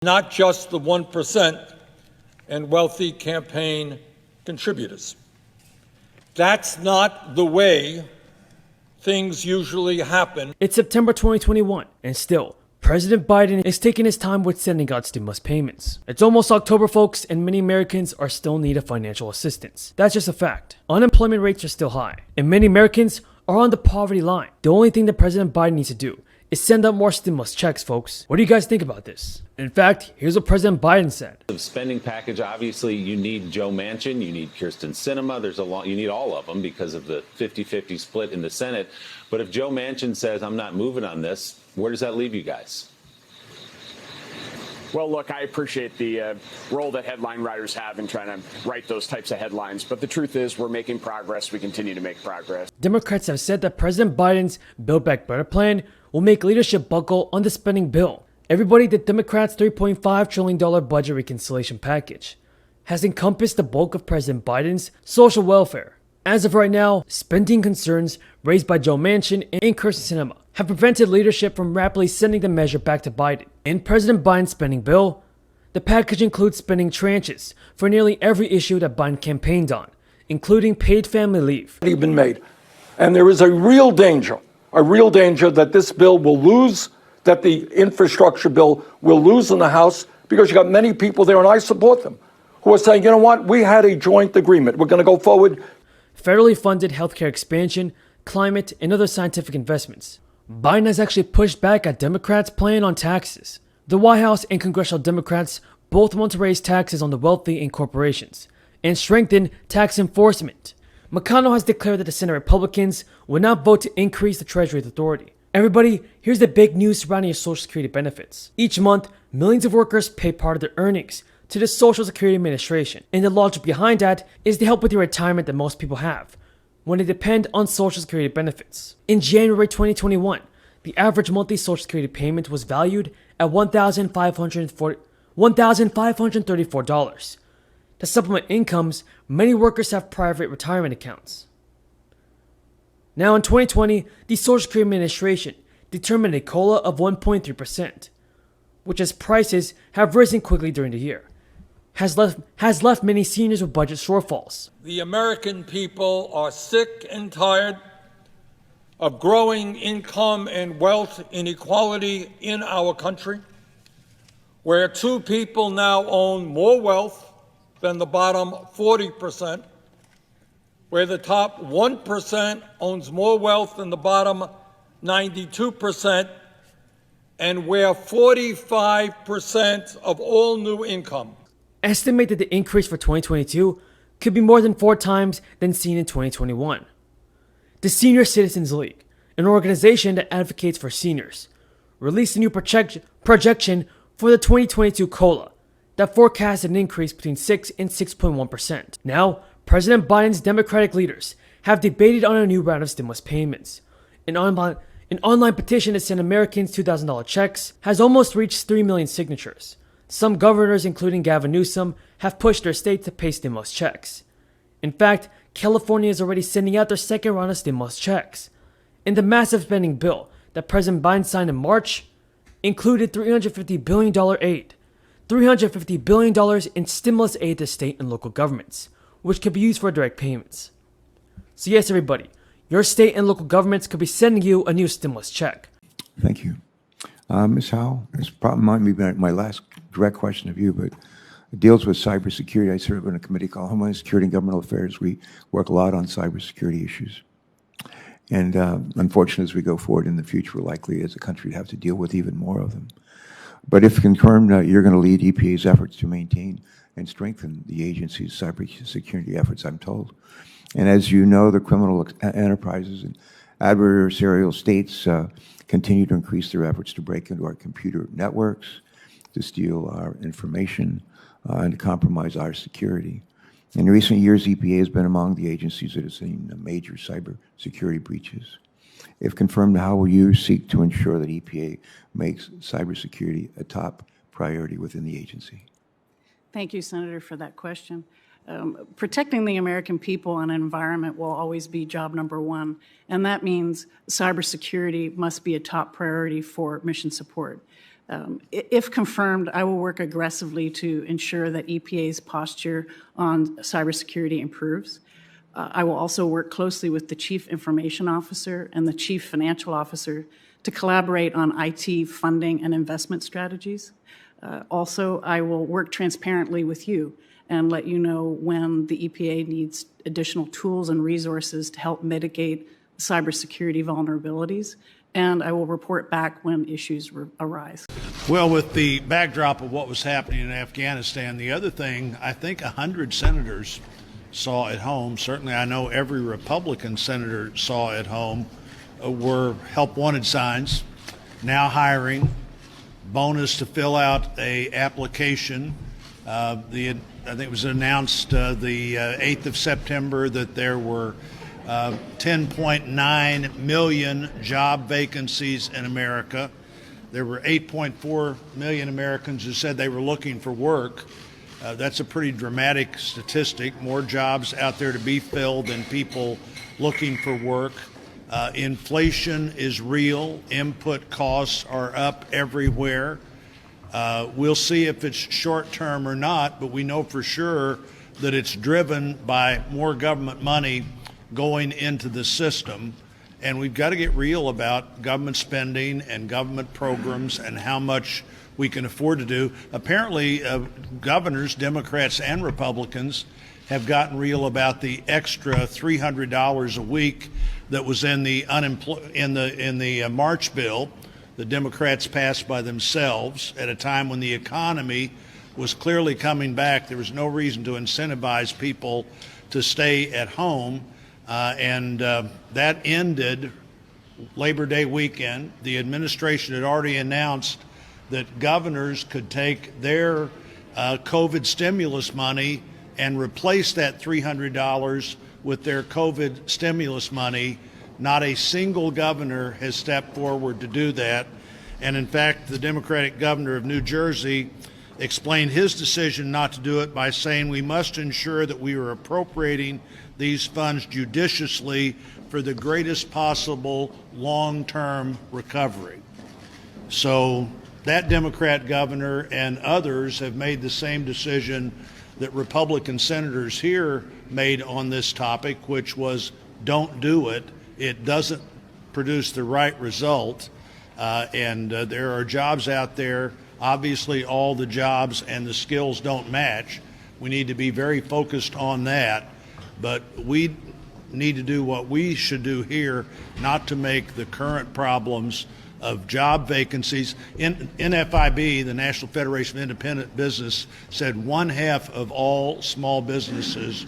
not just the 1% and wealthy campaign contributors. That's not the way things usually happen. It's September 2021, and still, President Biden is taking his time with sending out stimulus payments. It's almost October, folks, and many Americans are still in need of financial assistance. That's just a fact. Unemployment rates are still high, and many Americans are on the poverty line. The only thing that President Biden needs to do is send out more stimulus checks, folks. What do you guys think about this? In fact, here's what President Biden said. The spending package, obviously, you need Joe Manchin, you need Kirsten Sinema, you need all of them because of the 50-50 split in the Senate. But if Joe Manchin says, I'm not moving on this, where does that leave you guys? Well, look, I appreciate the role that headline writers have in trying to write those types of headlines. But the truth is we're making progress. We continue to make progress. Democrats have said that President Biden's Build Back Better plan will make leadership buckle on the spending bill. Everybody, the Democrats' $3.5 trillion budget reconciliation package has encompassed the bulk of President Biden's social welfare. As of right now, spending concerns raised by Joe Manchin and Kirsten Sinema have prevented leadership from rapidly sending the measure back to Biden. In President Biden's spending bill, the package includes spending tranches for nearly every issue that Biden campaigned on, including paid family leave. Been made. And there is a real danger that this bill will lose, that the infrastructure bill will lose in the House, because you got many people there, and I support them, who are saying, you know what, we had a joint agreement. We're going to go forward. Federally funded healthcare expansion, climate, and other scientific investments. Biden has actually pushed back at Democrats' plan on taxes. The White House and congressional Democrats both want to raise taxes on the wealthy and corporations and strengthen tax enforcement. McConnell has declared that the Senate Republicans will not vote to increase the Treasury's authority. Everybody, here's the big news surrounding your Social Security benefits. Each month, millions of workers pay part of their earnings to the Social Security Administration, and the logic behind that is to help with your retirement that most people have when they depend on Social Security benefits. In January 2021, the average monthly Social Security payment was valued at $1,534. To supplement incomes, many workers have private retirement accounts. Now in 2020, the Social Security Administration determined a COLA of 1.3%, which, as prices have risen quickly during the year, has left many seniors with budget shortfalls. The American people are sick and tired of growing income and wealth inequality in our country, where two people now own more wealth than the bottom 40%, where the top 1% owns more wealth than the bottom 92%, and where 45% of all new income. Estimate that the increase for 2022 could be more than 4 times than seen in 2021. The Senior Citizens League, an organization that advocates for seniors, released a new projection for the 2022 COLA that forecasts an increase between 6 and 6.1%. Now, President Biden's Democratic leaders have debated on a new round of stimulus payments. An online petition to send Americans $2,000 checks has almost reached 3 million signatures. Some governors, including Gavin Newsom, have pushed their state to pay stimulus checks. In fact, California is already sending out their second round of stimulus checks. And the massive spending bill that President Biden signed in March included $350 billion aid. $350 billion in stimulus aid to state and local governments, which could be used for direct payments. So yes, everybody, your state and local governments could be sending you a new stimulus check. Thank you. Ms. Howell, this probably might be my last direct question of you, but it deals with cybersecurity. I serve on a committee called Homeland Security and Governmental Affairs. We work a lot on cybersecurity issues. And unfortunately, as we go forward in the future, we're likely as a country to have to deal with even more of them. But if confirmed, you're going to lead EPA's efforts to maintain and strengthen the agency's cybersecurity efforts, I'm told. And as you know, the criminal enterprises and adversarial states continue to increase their efforts to break into our computer networks, to steal our information, and to compromise our security. In recent years, EPA has been among the agencies that have seen major cybersecurity breaches. If confirmed, how will you seek to ensure that EPA makes cybersecurity a top priority within the agency? Thank you, Senator, for that question. Protecting the American people and environment will always be job number one, and that means cybersecurity must be a top priority for mission support. If confirmed, I will work aggressively to ensure that EPA's posture on cybersecurity improves. I will also work closely with the Chief Information Officer and the Chief Financial Officer to collaborate on IT funding and investment strategies. Also, I will work transparently with you and let you know when the EPA needs additional tools and resources to help mitigate cybersecurity vulnerabilities, and I will report back when issues arise. Well, with the backdrop of what was happening in Afghanistan, the other thing, I think 100 senators saw at home, certainly I know every Republican senator saw at home, were help wanted signs, now hiring, bonus to fill out a application. I think it was announced the 8th of September that there were 10.9 million job vacancies in America. There were 8.4 million Americans who said they were looking for work. That's a pretty dramatic statistic. More jobs out there to be filled than people looking for work. Inflation is real. Input costs are up everywhere. We'll see if it's short term or not, but we know for sure that it's driven by more government money going into the system. And we've got to get real about government spending and government programs and how much we can afford to do. Apparently, governors, Democrats and Republicans, have gotten real about the extra $300 a week that was in the March bill the Democrats passed by themselves at a time when the economy was clearly coming back. There was no reason to incentivize people to stay at home, and that ended Labor Day weekend. The administration had already announced that governors could take their COVID stimulus money and replace that $300 with their COVID stimulus money. Not a single governor has stepped forward to do that. And in fact, the Democratic governor of New Jersey explained his decision not to do it by saying we must ensure that we are appropriating these funds judiciously for the greatest possible long-term recovery. So that Democrat governor and others have made the same decision that Republican senators here made on this topic, which was don't do it. It doesn't produce the right result. And there are jobs out there. Obviously, all the jobs and the skills don't match. We need to be very focused on that. But we need to do what we should do here, not to make the current problems of job vacancies. NFIB, the National Federation of Independent Business, said 1/2 of all small businesses